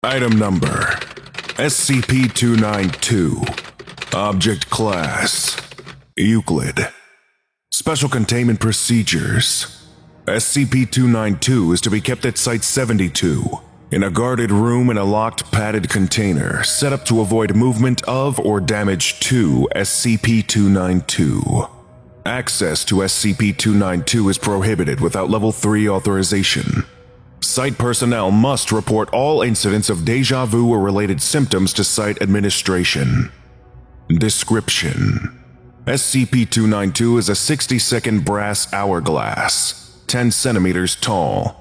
Item number SCP-292. Object Class Euclid. Special Containment Procedures. SCP-292 is to be kept at Site-72 in a guarded room in a locked padded container set up to avoid movement of or damage to SCP-292. Access to SCP-292 is prohibited without Level 3 authorization. Site personnel must report all incidents of deja vu or related symptoms to Site administration. Description: SCP-292 is a 60-second brass hourglass, 10 centimeters tall.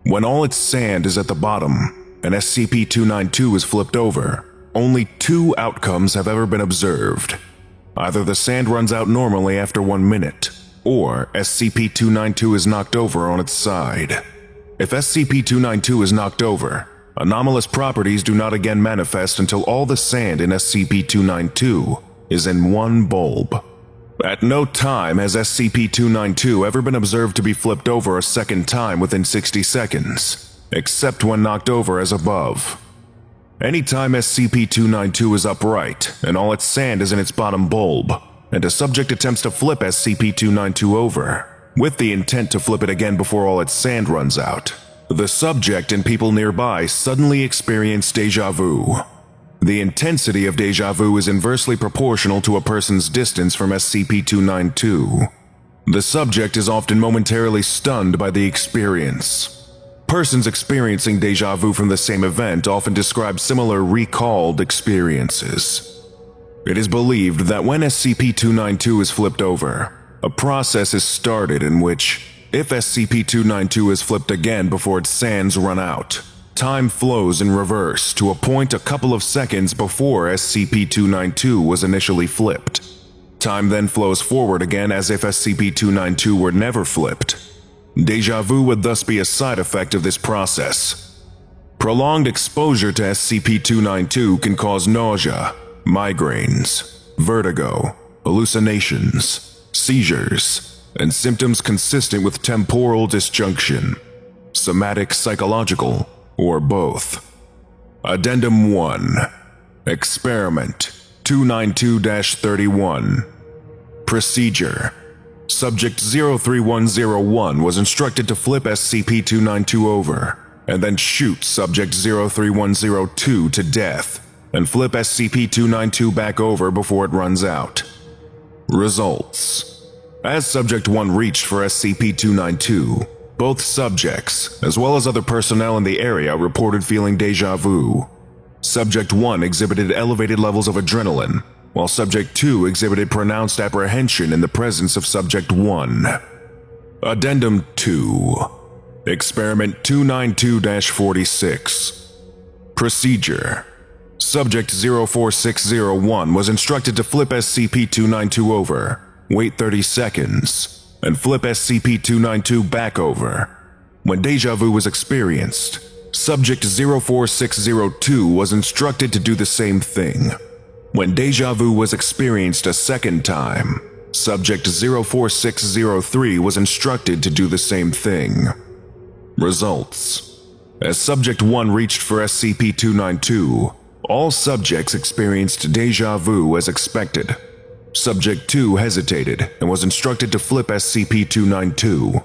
When all its sand is at the bottom and SCP-292 is flipped over, only 2 outcomes have ever been observed. Either the sand runs out normally after 1 minute, or SCP-292 is knocked over on its side. If SCP-292 is knocked over, anomalous properties do not again manifest until all the sand in SCP-292 is in one bulb. At no time has SCP-292 ever been observed to be flipped over a second time within 60 seconds, except when knocked over as above. Anytime SCP-292 is upright and all its sand is in its bottom bulb, and a subject attempts to flip SCP-292 over, with the intent to flip it again before all its sand runs out, the subject and people nearby suddenly experience deja vu. The intensity of deja vu is inversely proportional to a person's distance from SCP-292. The subject is often momentarily stunned by the experience. Persons experiencing deja vu from the same event often describe similar recalled experiences. It is believed that when SCP-292 is flipped over, a process is started in which, if SCP-292 is flipped again before its sands run out, time flows in reverse to a point a couple of seconds before SCP-292 was initially flipped. Time then flows forward again as if SCP-292 were never flipped. Deja vu would thus be a side effect of this process. Prolonged exposure to SCP-292 can cause nausea, migraines, vertigo, hallucinations, seizures, and symptoms consistent with temporal disjunction, somatic, psychological, or both. Addendum 1. Experiment 292-31. Procedure: Subject 03101 was instructed to flip SCP-292 over, and then shoot Subject 03102 to death, and flip SCP-292 back over before it runs out. Results: As Subject 1 reached for SCP-292, both subjects, as well as other personnel in the area, reported feeling deja vu. Subject 1 exhibited elevated levels of adrenaline, while Subject 2 exhibited pronounced apprehension in the presence of Subject 1. Addendum 2. Experiment 292-46. Procedure: Subject 04601 was instructed to flip SCP-292 over, wait 30 seconds, and flip SCP-292 back over. When deja vu was experienced, Subject 04602 was instructed to do the same thing. When deja vu was experienced a second time, Subject 04603 was instructed to do the same thing. Results: As Subject 1 reached for SCP-292, all subjects experienced deja vu as expected. Subject 2 hesitated and was instructed to flip SCP-292.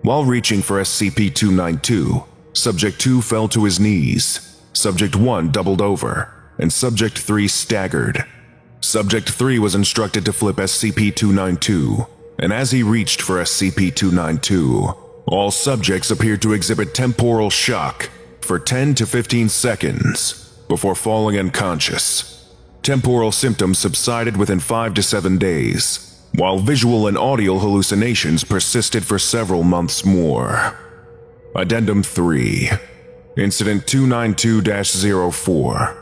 While reaching for SCP-292, Subject 2 fell to his knees, Subject 1 doubled over, and Subject 3 staggered. Subject 3 was instructed to flip SCP-292, and as he reached for SCP-292, all subjects appeared to exhibit temporal shock for 10 to 15 seconds before falling unconscious. Temporal symptoms subsided within 5 to 7 days, while visual and audio hallucinations persisted for several months more. Addendum 3. Incident 292-04.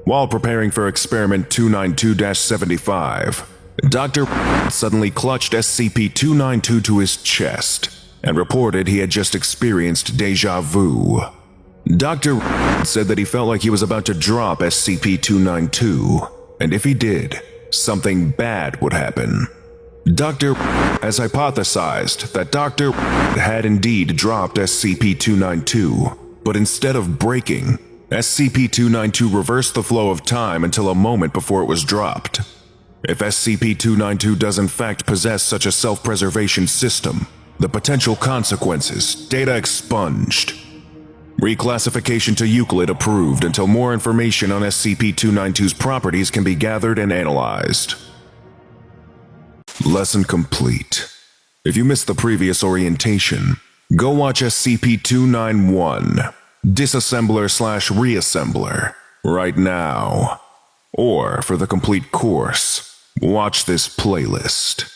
While preparing for Experiment 292-75, Dr. suddenly clutched SCP-292 to his chest and reported he had just experienced deja vu. Dr. said that he felt like he was about to drop SCP-292, and if he did, something bad would happen. Dr. has hypothesized that Dr. had indeed dropped SCP-292, but instead of breaking, SCP-292 reversed the flow of time until a moment before it was dropped. If SCP-292 does in fact possess such a self-preservation system, the potential consequences: data expunged. Reclassification to Euclid approved until more information on SCP-292's properties can be gathered and analyzed. Lesson complete. If you missed the previous orientation, go watch SCP-291, Disassembler/Reassembler, right now. Or, for the complete course, watch this playlist.